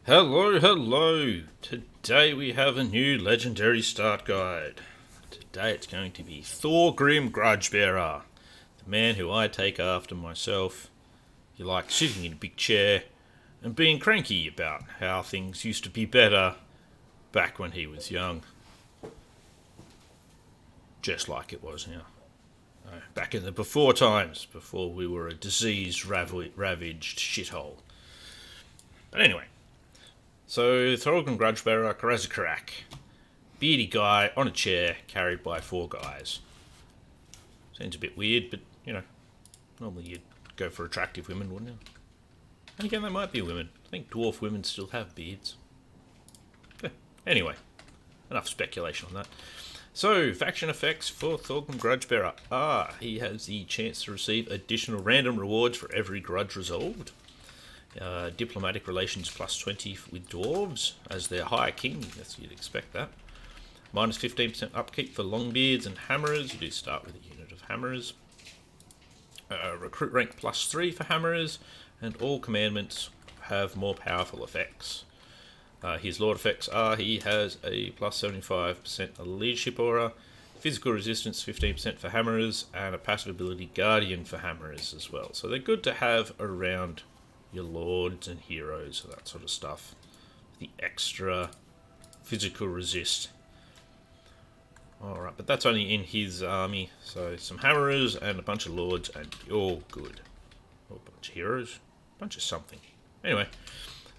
Hello, hello! Today we have a new legendary start guide. Today it's going to be Thorgrim Grudgebearer, the man who I take after myself. He likes sitting in a big chair and being cranky about how things used to be better back when he was young. Just like it was now. Back in the before times, before we were a disease-ravaged shithole. But anyway. So, Thorgrim Grudgebearer, Karazakarak. Beardy guy on a chair, carried by 4 guys. Seems a bit weird, but, normally you'd go for attractive women, wouldn't you? And again, they might be women. I think dwarf women still have beards. Anyway, enough speculation on that. So, faction effects for Thorgrim Grudgebearer. He has the chance to receive additional random rewards for every grudge resolved. Diplomatic relations plus 20 with dwarves as their higher king, as you'd expect that. Minus 15% upkeep for longbeards and hammerers. You do start with a unit of hammerers. Recruit rank plus 3 for hammerers, and all commandments have more powerful effects. His lord effects are he has a plus 75% leadership aura, physical resistance 15% for hammerers, and a passive ability guardian for hammerers as well. So they're good to have around your lords and heroes and that sort of stuff. The extra physical resist. Alright, but that's only in his army. So some hammerers and a bunch of lords and you're good. Or a bunch of heroes. A bunch of something. Anyway,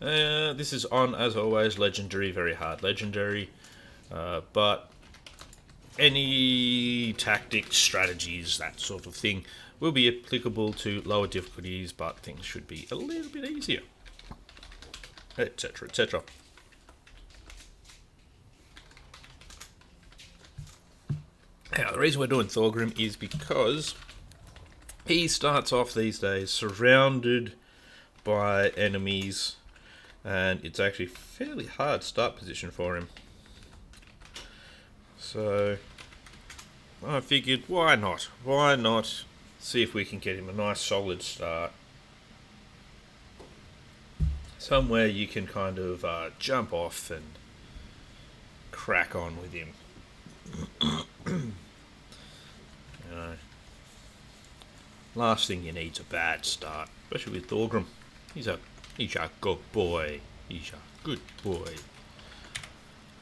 this is on, as always, legendary. Very hard legendary. But any tactics, strategies, that sort of thing will be applicable to lower difficulties, but things should be a little bit easier, etc, etc. Now, the reason we're doing Thorgrim is because he starts off these days surrounded by enemies, and it's actually a fairly hard start position for him. So I figured, why not? Why not see if we can get him a nice solid start. Somewhere you can kind of jump off and crack on with him. Last thing you need is a bad start, especially with Thorgrim. He's a good boy. He's a good boy.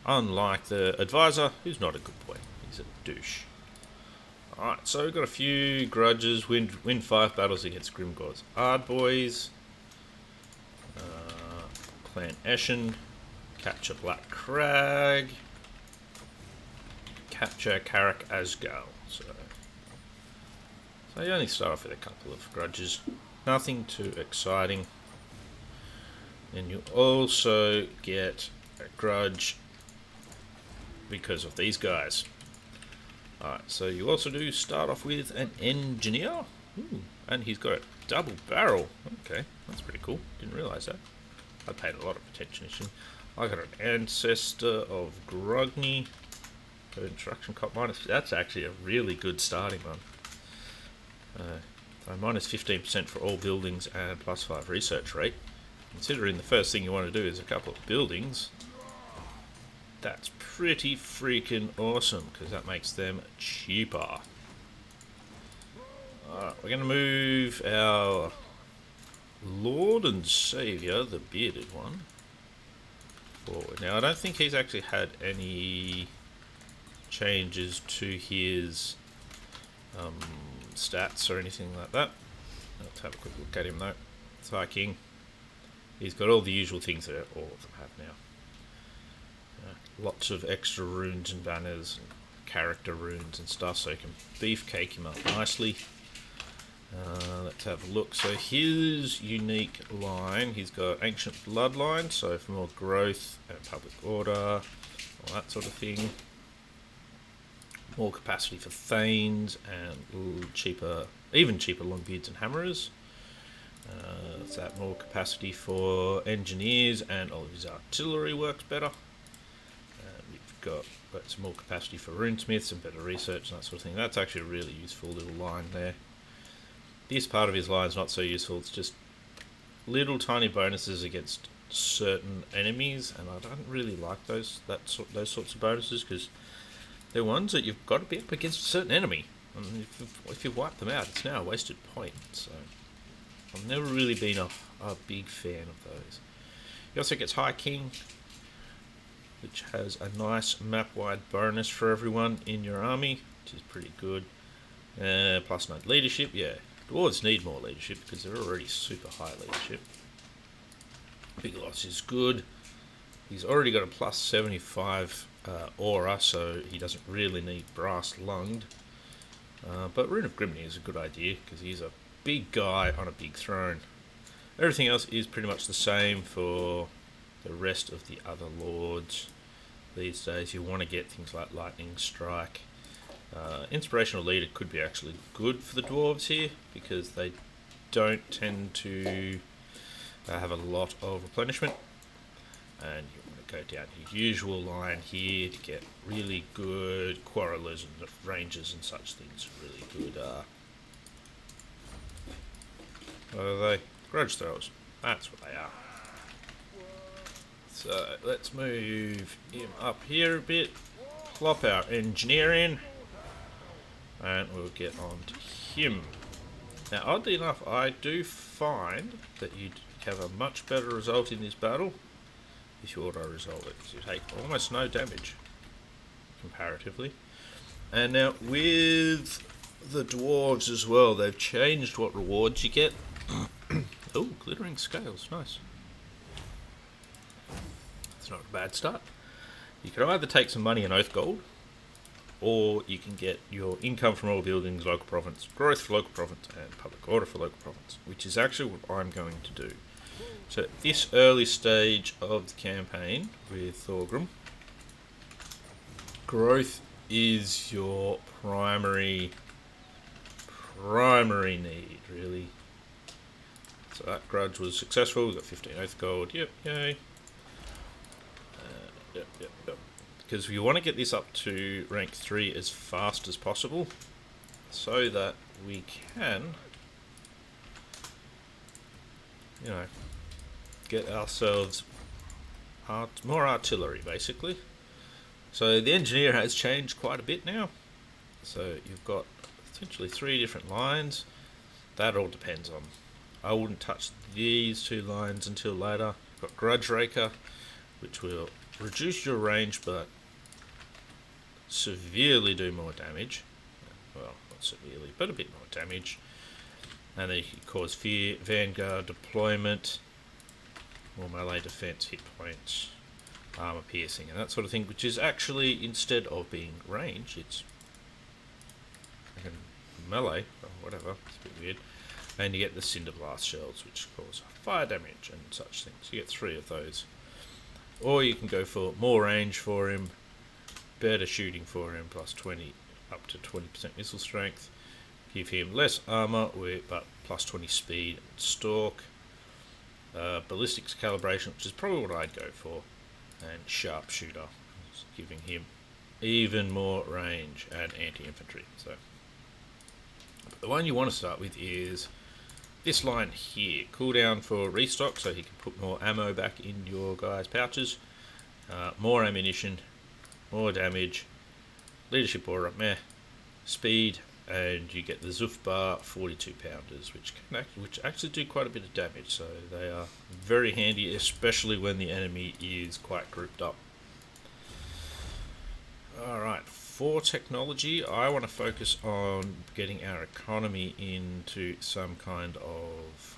Unlike the advisor, who's not a good boy. He's a douche. Alright, so we've got a few grudges. Win 5 battles against Grimgor's Ardboys. Clan Eshen. Capture Black Crag. Capture Carrick Asgal. So you only start off with a couple of grudges. Nothing too exciting. And you also get a grudge because of these guys. Alright, so you also do start off with an engineer. Ooh, and he's got a double barrel. Okay, that's pretty cool. Didn't realise that. I paid a lot of attention. I got an ancestor of Grogny. Got instruction cop minus. That's actually a really good starting one. So minus 15% for all buildings and plus 5 research rate. Considering the first thing you want to do is a couple of buildings, that's pretty freaking awesome, because that makes them cheaper. We're going to move our Lord and Saviour, the bearded one, forward. Now, I don't think he's actually had any changes to his stats or anything like that. Let's have a quick look at him though. Thai King. He's got all the usual things that all of them have now. Lots of extra runes and banners and character runes and stuff, so you can beefcake him up nicely. Let's have a look. So his unique line, he's got Ancient Bloodline, so for more growth and public order, all that sort of thing. More capacity for Thanes and cheaper, even cheaper Longbeards and Hammerers. Let's have more capacity for engineers, and all of his artillery works better. We've got some more capacity for runesmiths and better research and that sort of thing. That's actually a really useful little line there. This part of his line is not so useful. It's just little tiny bonuses against certain enemies, and I don't really like those sorts of bonuses, because they're ones that you've got to be up against a certain enemy, and if you wipe them out, it's now a wasted point. So I've never really been a big fan of those. He also gets High King, which has a nice map-wide bonus for everyone in your army, which is pretty good. Plus 9 leadership, yeah. Dwarves need more leadership because they're already super high leadership. Big Loss is good. He's already got a plus 75 aura, so he doesn't really need brass lunged. But Rune of Grimney is a good idea because he's a big guy on a big throne. Everything else is pretty much the same for the rest of the other lords. These days you want to get things like Lightning Strike. Inspirational Leader could be actually good for the dwarves here because they don't tend to have a lot of replenishment, and you want to go down your usual line here to get really good quarrelers and rangers and such things. Really good. What are they? Grudge throwers. That's what they are. So let's move him up here a bit, plop our engineer in, and we'll get on to him. Now, oddly enough, I do find that you'd have a much better result in this battle if you auto-resolve it, because you take almost no damage, comparatively. And now, with the dwarves as well, they've changed what rewards you get. Oh, glittering scales, nice. That's not a bad start. You can either take some money and oath gold, or you can get your income from all buildings, local province, growth for local province, and public order for local province, which is actually what I'm going to do. So at this early stage of the campaign with Thorgrim, growth is your primary need, really. So that grudge was successful. We got 15 oath gold. Yep, yay. Yep. Because we want to get this up to rank 3 as fast as possible, so that we can, get ourselves more artillery, basically. So the engineer has changed quite a bit now. So you've got essentially 3 different lines. That all depends on. I wouldn't touch these 2 lines until later. You've got Grudge Raker, which will reduce your range, but severely do more damage. Well, not severely, but a bit more damage. And then you can cause fear, Vanguard, deployment, more melee defense, hit points, armor piercing, and that sort of thing, which is actually, instead of being range, it's melee, or whatever, it's a bit weird. And you get the Cinder Blast shells, which cause fire damage and such things. You get 3 of those. Or you can go for more range for him, better shooting for him, plus 20, up to 20% missile strength. Give him less armor, but plus 20 speed and stalk. Ballistics calibration, which is probably what I'd go for. And sharpshooter, giving him even more range and anti-infantry. So, but the one you want to start with is this line here. Cooldown for restock, so he can put more ammo back in your guys' pouches. More ammunition, more damage, leadership aura, meh, speed, and you get the Zuf bar 42 pounders, which actually do quite a bit of damage. So they are very handy, especially when the enemy is quite grouped up. Alright, for technology, I want to focus on getting our economy into some kind of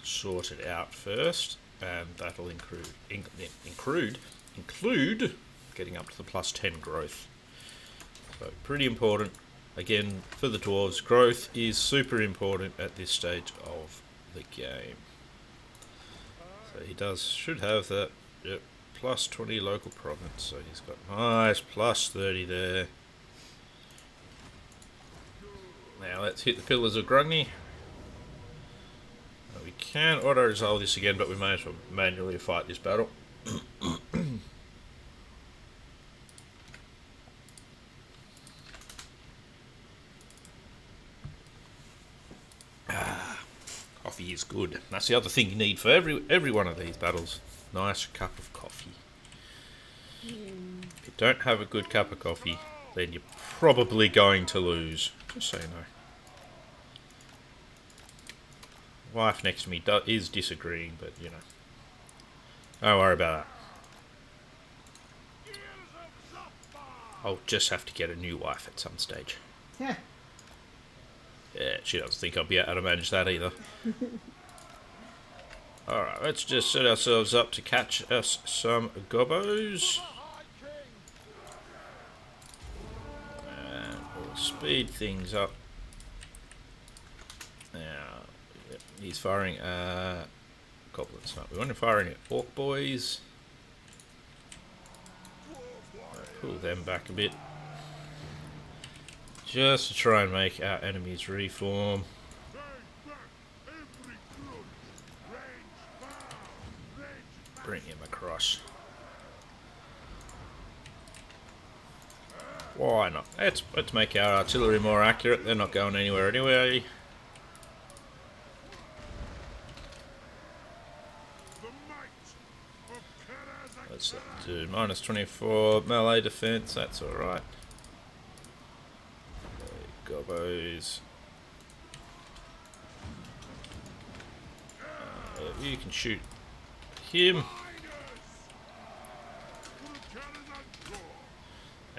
sorted out first, and that'll include getting up to the plus 10 growth. So pretty important. Again, for the dwarves, growth is super important at this stage of the game. So he should have that. Yep. Plus 20 local province, so he's got nice plus 30 there. Now let's hit the Pillars of Grungni. We can auto-resolve this again, but we may as well manually fight this battle. Coffee is good. That's the other thing you need for every one of these battles. Nice cup of coffee. If you don't have a good cup of coffee, then you're probably going to lose. Just so you know. Wife next to me is disagreeing, but you know. Don't worry about that. I'll just have to get a new wife at some stage. Yeah. Yeah, she doesn't think I'll be able to manage that either. Alright, let's just set ourselves up to catch us some gobbos. And we'll speed things up. Now, he's firing goblins. No, we want to fire any orc boys. Pull them back a bit. Just to try and make our enemies reform. Bring him across. Why not? Let's make our artillery more accurate. They're not going anywhere anyway. Let's do minus 24 melee defense. That's all right. Gobbos. You can shoot him.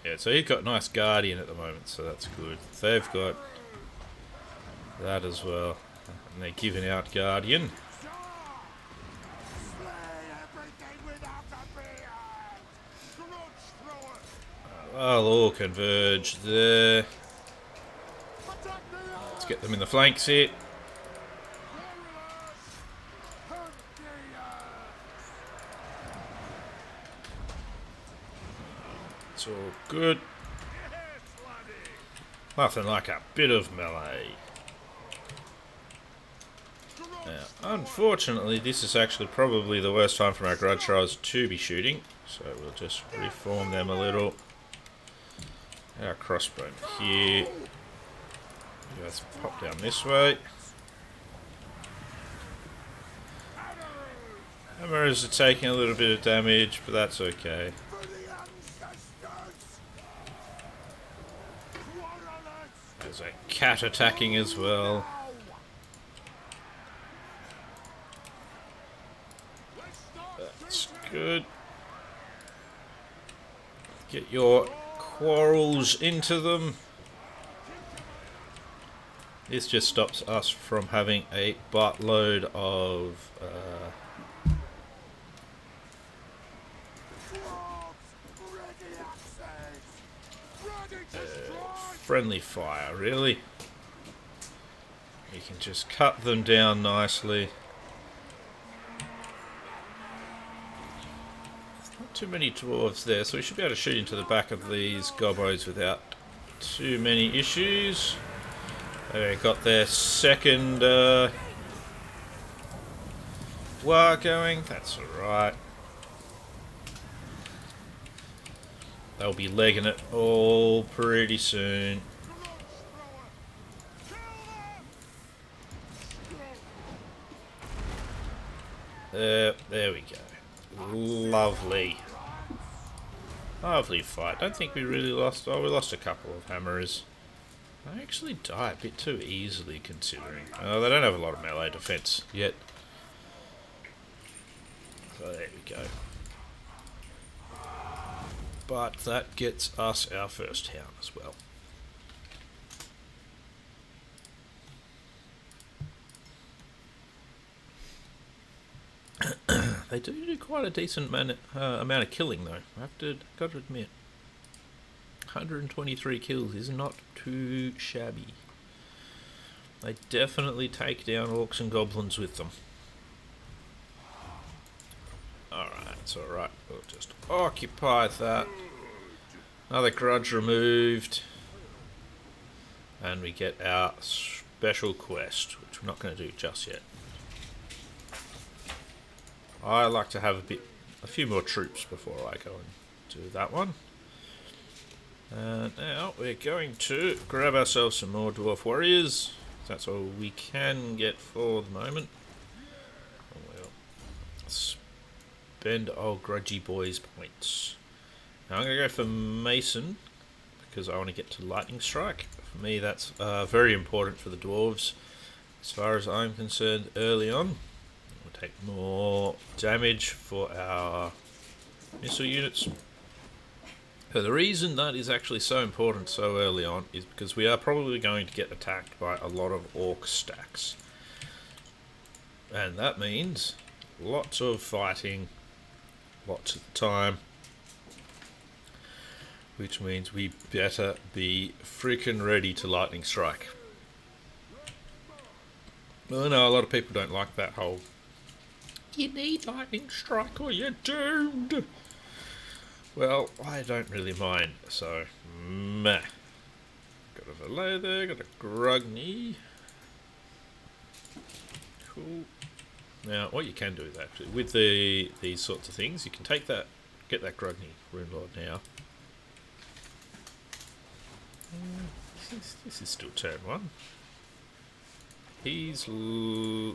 Yeah, so he's got nice guardian at the moment, so that's good. They've got that as well, and they're giving out guardian. I'll all converge there. Let's get them in the flanks here. It's all good. Nothing like a bit of melee. Now, unfortunately, this is actually probably the worst time for our grudge trials to be shooting, so we'll just reform them a little. Our crossbow here. Let's pop down this way. Hammers are taking a little bit of damage, but that's okay. There's a cat attacking as well. That's good. Get your quarrels into them. This just stops us from having a buttload of friendly fire, really. You can just cut them down nicely. Not too many dwarves there, so we should be able to shoot into the back of these gobbos without too many issues. They got their second war going. That's alright. They'll be legging it all pretty soon. There we go. Lovely. Lovely fight. Don't think we really lost. Oh, we lost a couple of hammers. They actually die a bit too easily, considering. Oh, they don't have a lot of melee defense yet. So there we go. But that gets us our first town as well. They do quite a decent amount of killing, though. Got to admit, 123 kills is not too shabby. They definitely take down orcs and goblins with them. Alright, it's alright. We'll just occupy that. Another grudge removed. And we get our special quest, which we're not going to do just yet. I like to have a few more troops before I go and do that one. Now we're going to grab ourselves some more dwarf warriors. That's all we can get for the moment. Spend old grudgy boys points. Now I'm going to go for Mason because I want to get to Lightning Strike. For me, that's very important for the dwarves. As far as I'm concerned, early on, we'll take more damage for our missile units. So the reason that is actually so important so early on is because we are probably going to get attacked by a lot of orc stacks. And that means lots of fighting, lots of time, which means we better be freaking ready to lightning strike. Well, I know a lot of people don't like that whole, you need lightning strike or you're doomed. Well, I don't really mind, so meh. Got a Valet there, got a Grugny. Cool. Now, what you can do is actually, with these sorts of things, you can take that, get that Grugny Rune Lord now. This is still turn 1. He's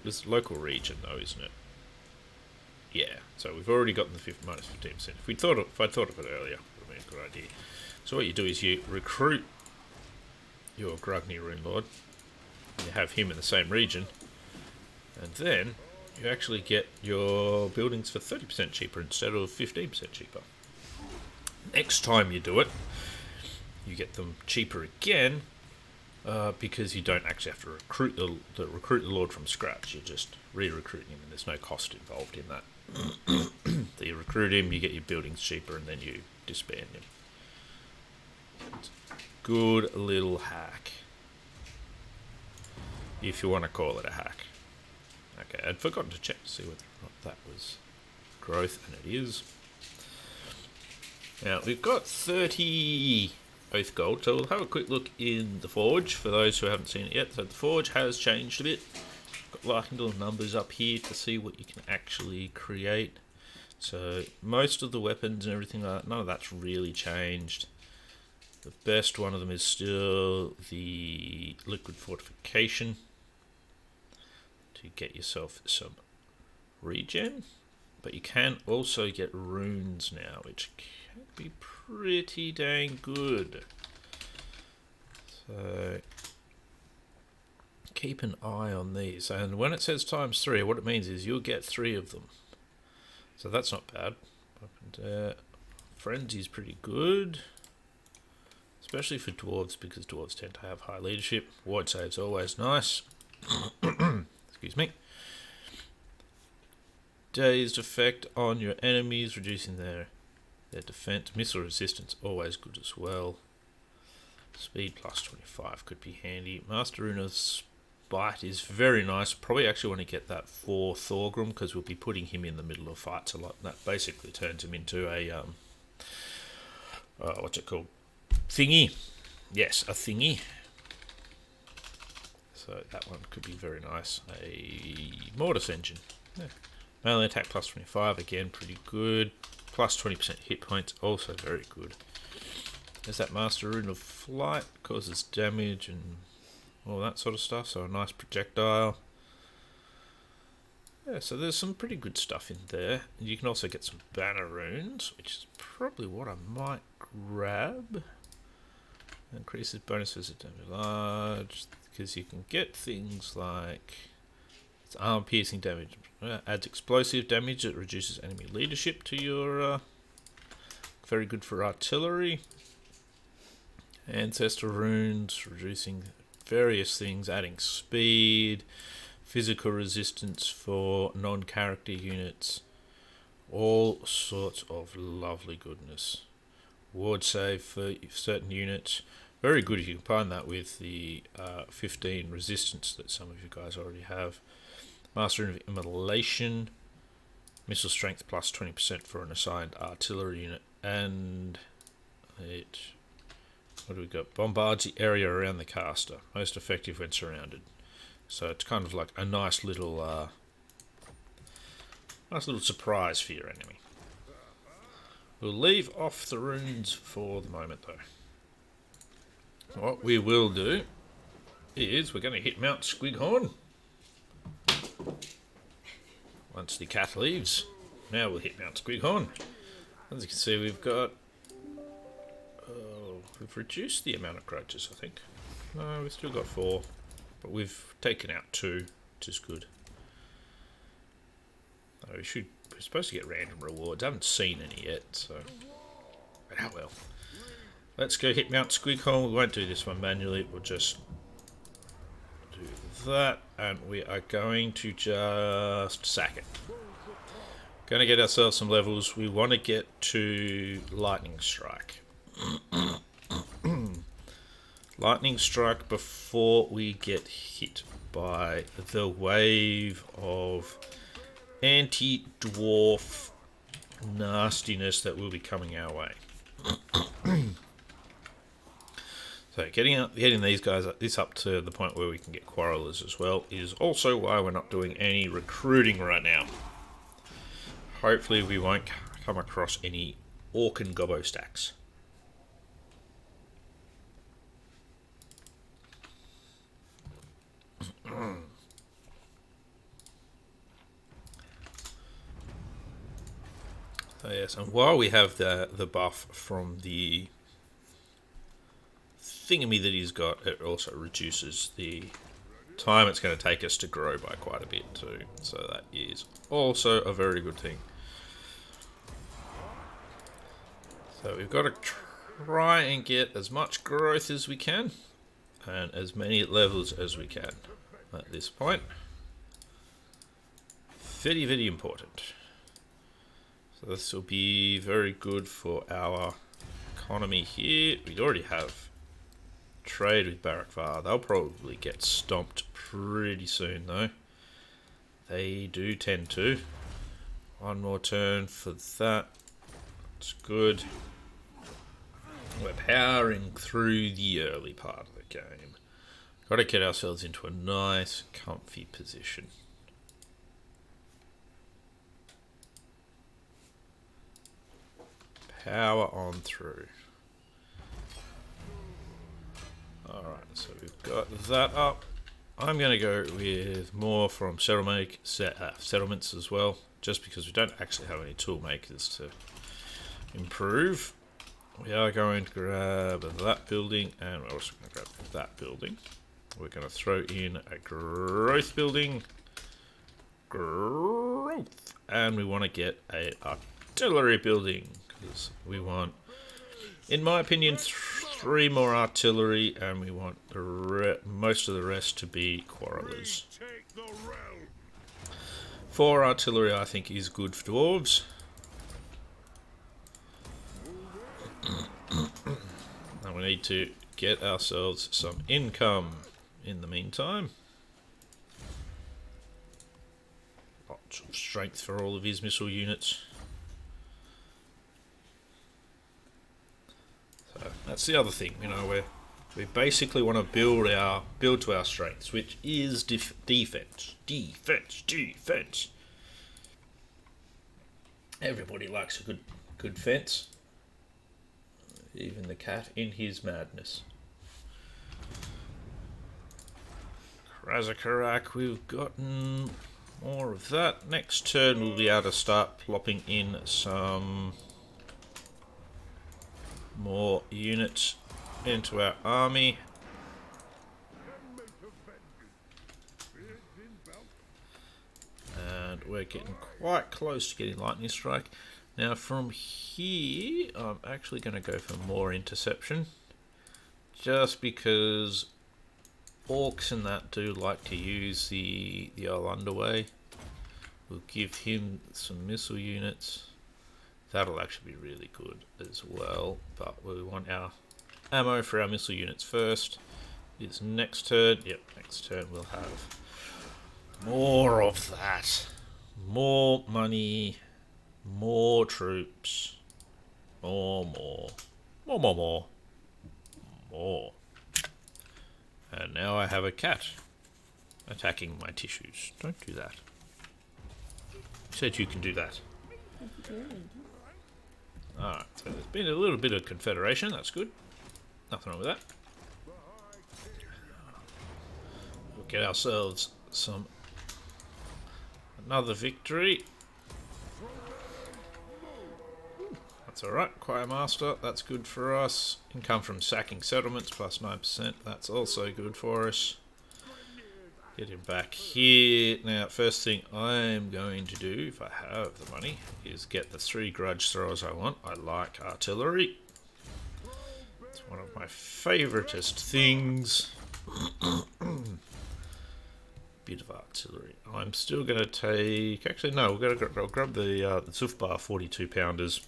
this local region though, isn't it? Yeah. So we've already gotten the minus 15%. If I'd thought of it earlier, it would have been a good idea. So what you do is you recruit your Grugny Rune Lord. You have him in the same region, and then you actually get your buildings for 30% cheaper instead of 15% cheaper. Next time you do it, you get them cheaper again, because you don't actually have to recruit the Lord from scratch. You're just re-recruiting him, and there's no cost involved in that. So you recruit him, you get your buildings cheaper, and then you disband him. Good little hack, if you want to call it a hack. Okay, I'd forgotten to check to see whether or not that was growth, and it is. Now, we've got 30 Oath Gold, so we'll have a quick look in the Forge for those who haven't seen it yet. So the Forge has changed a bit. Got like little numbers up here to see what you can actually create. So most of the weapons and everything like that, none of that's really changed. The best one of them is still the Liquid Fortification to get yourself some regen. But you can also get runes now, which can be pretty dang good. So keep an eye on these. And when it says ×3, what it means is you'll get 3 of them. So that's not bad. Frenzy's pretty good, especially for dwarves, because dwarves tend to have high leadership. Ward save's always nice. Excuse me. Dazed effect on your enemies, reducing their defense. Missile resistance, always good as well. Speed +25 could be handy. Master Rune of Spite is very nice. Probably actually want to get that for Thorgrim, because we'll be putting him in the middle of fights a lot. And that basically turns him into a what's it called? Thingy. Yes, a thingy. So that one could be very nice. A Mortis Engine. Yeah. Melee attack +25, again pretty good. +20% hit points, also very good. There's that Master Rune of Flight, causes damage and all that sort of stuff, so a nice projectile. Yeah, so there's some pretty good stuff in there. And you can also get some banner runes, which is probably what I might grab. Increases bonuses at damage large, because you can get things like it's armor piercing damage, adds explosive damage, it reduces enemy leadership to your very good for artillery. Ancestor runes, reducing various things, adding speed, physical resistance for non-character units, all sorts of lovely goodness. Ward save for certain units, very good if you combine that with the 15 resistance that some of you guys already have. Master of Immolation, missile strength +20% for an assigned artillery unit, and it, what do we got? Bombards the area around the caster, most effective when surrounded. So it's kind of like a nice little surprise for your enemy. We'll leave off the runes for the moment though. What we will do is we're going to hit Mount Squighorn. once the cat leaves. Now we'll hit Mount Squighorn. As you can see, we've got... we've reduced the amount of creatures, I think. No, we've still got 4. But we've taken out 2, which is good. We're supposed to get random rewards. I haven't seen any yet, so... But how well. Let's go hit Mount Squighorn. We won't do this one manually. We'll just do that. And we are going to just sack it. Going to get ourselves some levels. We want to get to Lightning Strike. Lightning Strike before we get hit by the wave of anti-dwarf nastiness that will be coming our way. So getting these guys up to the point where we can get quarrelers as well is also why we're not doing any recruiting right now. Hopefully we won't come across any orc and gobbo stacks. So yes, and while we have the buff from the thingammy that he's got, it also reduces the time it's going to take us to grow by quite a bit too. So that is also a very good thing. So we've got to try and get as much growth as we can and as many levels as we can at this point. Very, very important. So this will be very good for our economy here. We already have trade with Barakvar. They'll probably get stomped pretty soon though. They do tend to. One more turn for that. It's good. We're powering through the early part of the game. Got to get ourselves into a nice, comfy position. Power on through. Alright, so we've got that up. I'm going to go with more from settlements as well, just because we don't actually have any tool makers to improve. We are going to grab that building, and we're also going to grab that building. We're going to throw in a growth building. Growth! And we want to get a artillery building. We want, in my opinion, 3 more artillery, and we want most of the rest to be quarrelers. 4 artillery, I think, is good for dwarves. And we need to get ourselves some income in the meantime. Lots of strength for all of his missile units. So that's the other thing, you know, we basically want to build to our strengths, which is defense. Everybody likes a good fence, even the cat in his madness. Razakarak, we've gotten more of that. Next turn we'll be able to start plopping in some more units into our army. And we're getting quite close to getting lightning strike. Now from here I'm actually going to go for more interception, just because orcs and that do like to use the old underway. We'll give him some missile units. That'll actually be really good as well, but we want our ammo for our missile units first. It's next turn. Yep, next turn we'll have more of that. More money, more troops, more. And now I have a cat attacking my tissues. Don't do that. You said you can do that. Alright, so there's been a little bit of confederation, that's good. Nothing wrong with that. We'll get ourselves Another victory. That's alright. Choir Master, that's good for us. Income from sacking settlements plus 9%. That's also good for us. Get him back here. Now, first thing I'm going to do, if I have the money, is get the 3 grudge throwers I want. I like artillery. It's one of my favouriteest things. Bit of artillery. I'm still going to take... Actually, no, I'll grab the Zufbar 42 pounders.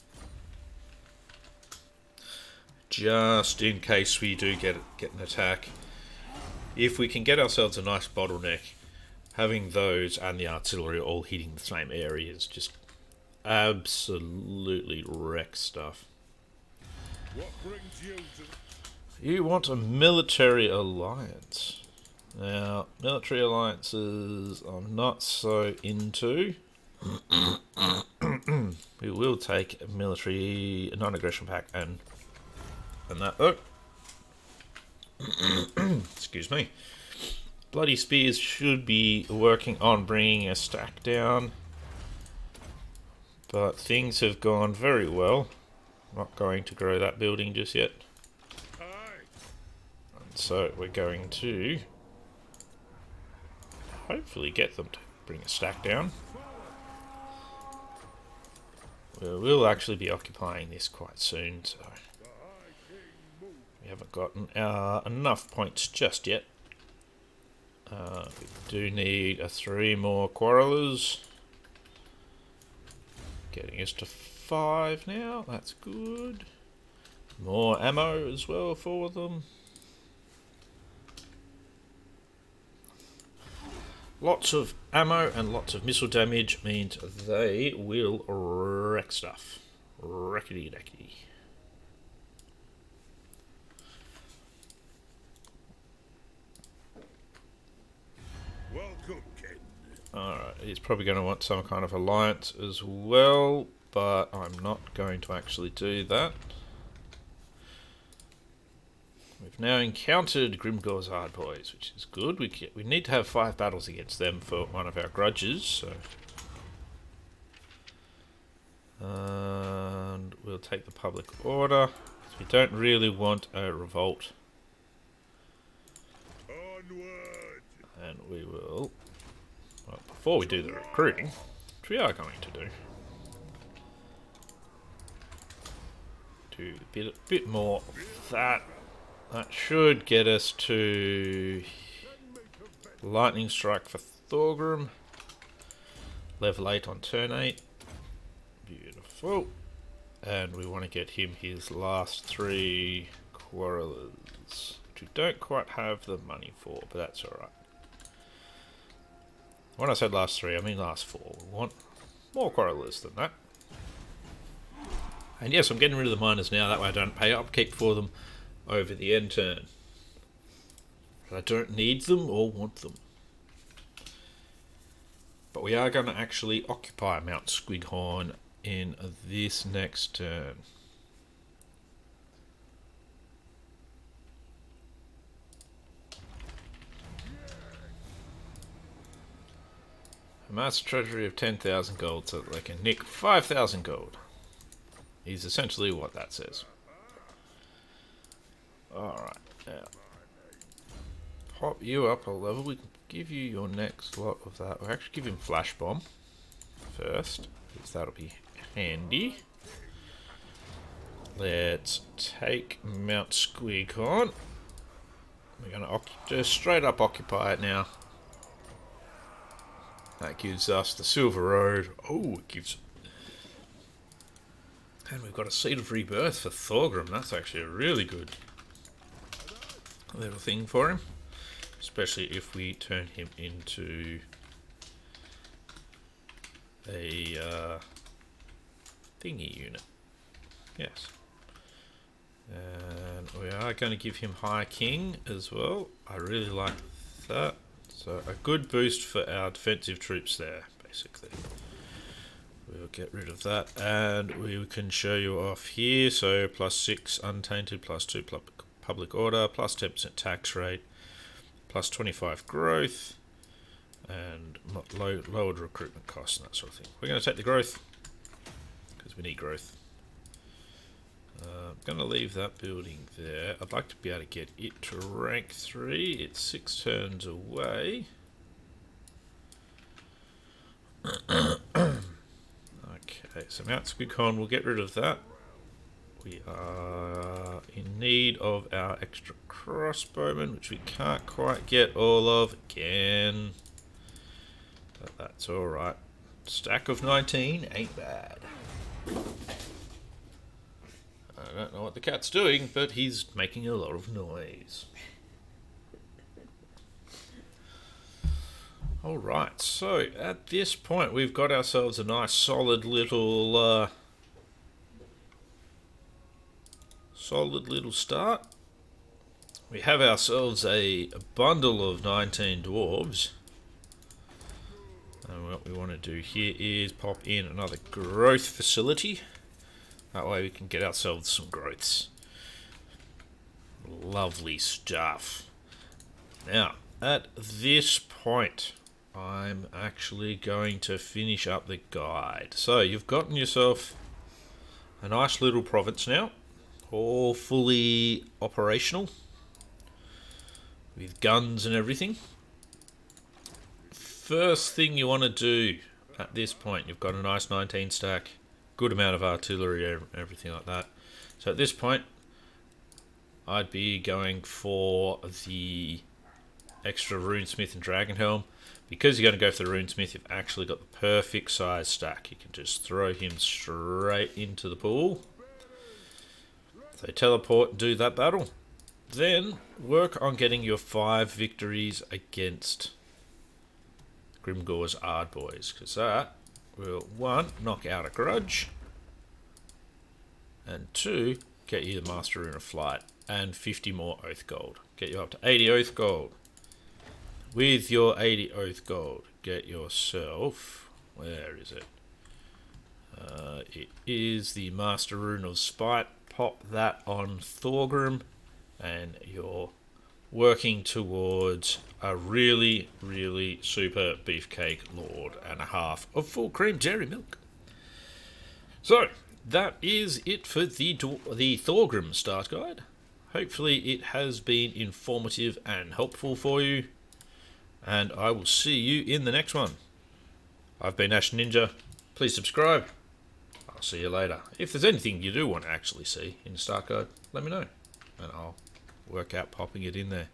Just in case we do get an attack. If we can get ourselves a nice bottleneck, having those and the artillery all hitting the same areas just absolutely wreck stuff. What brings you to... You want a military alliance. Now, military alliances I'm not so into. We will take a military non-aggression pact and that though. Excuse me. Bloody Spears should be working on bringing a stack down, but things have gone very well. Not going to grow that building just yet. And so we're going to hopefully get them to bring a stack down. We'll actually be occupying this quite soon, so we haven't gotten enough points just yet. We do need 3 more quarrelers. Getting us to 5 now, that's good. More ammo as well for them. Lots of ammo and lots of missile damage means they will wreck stuff. Wreckity-dackety. Welcome, Ken. Alright, he's probably going to want some kind of alliance as well, but I'm not going to actually do that. We've now encountered Grimgor's Hard Boys, which is good. We need to have 5 battles against them for one of our grudges, so... And we'll take the public order. We don't really want a revolt. Onward. And we will... Well, before we do the recruiting, which we are going to do a bit more of that. That should get us to Lightning Strike for Thorgrim. Level 8 on turn 8. Beautiful. And we want to get him his last 3 quarrelers, which we don't quite have the money for, but that's alright. When I said last 3, I mean last 4. We want more quarrelers than that. And yes, I'm getting rid of the miners now, that way I don't pay upkeep for them over the end turn. I don't need them or want them. But we are going to actually occupy Mount Squighorn in this next turn. Amass treasury of 10,000 gold so that they can nick 5,000 gold. Is essentially what that says. Alright, now pop you up a level. We can give you your next lot of that. We'll actually give him Flash Bomb first, because that'll be handy. Let's take Mount Squighorn. We're going to just straight up occupy it now. That gives us the Silver Road. Oh, it gives... And we've got a Seed of Rebirth for Thorgrim. That's actually a really good little thing for him. Especially if we turn him into a thingy unit. Yes. And we are going to give him High King as well. I really like that. So a good boost for our defensive troops there, basically. We'll get rid of that, and we can show you off here. So +6 untainted, +2 public order, +10% tax rate, +25 growth, and lowered recruitment costs and that sort of thing. We're going to take the growth because we need growth. I'm going to leave that building there. I'd like to be able to get it to rank 3. It's 6 turns away. Okay, so Mount Squidcon, we'll get rid of that. We are in need of our extra crossbowmen, which we can't quite get all of again. But that's alright. Stack of 19 ain't bad. I don't know what the cat's doing, but he's making a lot of noise. Alright, so at this point we've got ourselves a nice solid little start. We have ourselves a bundle of 19 dwarves. And what we want to do here is pop in another growth facility. That way we can get ourselves some growths. Lovely stuff. Now, at this point, I'm actually going to finish up the guide. So, you've gotten yourself a nice little province now. All fully operational. With guns and everything. First thing you want to do at this point, you've got a nice 19 stack. Good amount of artillery and everything like that. So at this point, I'd be going for the extra runesmith and dragon helm. Because you're going to go for the runesmith, you've actually got the perfect size stack. You can just throw him straight into the pool. So teleport and do that battle. Then work on getting your 5 victories against Grimgor's Ardboys, because that will 1, knock out a grudge, and 2, get you the Master Rune of Flight, and 50 more Oath Gold. Get you up to 80 Oath Gold. With your 80 Oath Gold, get yourself, where is it? It is the Master Rune of Spite. Pop that on Thorgrim, and you're working towards a really, really super beefcake lord and a half of full cream dairy milk. So, that is it for the Thorgrim start guide. Hopefully it has been informative and helpful for you, and I will see you in the next one. I've been Ash Ninja. Please subscribe. I'll see you later. If there's anything you do want to actually see in the start guide, let me know, and I'll work out popping it in there.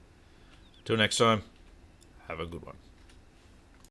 Till next time, have a good one.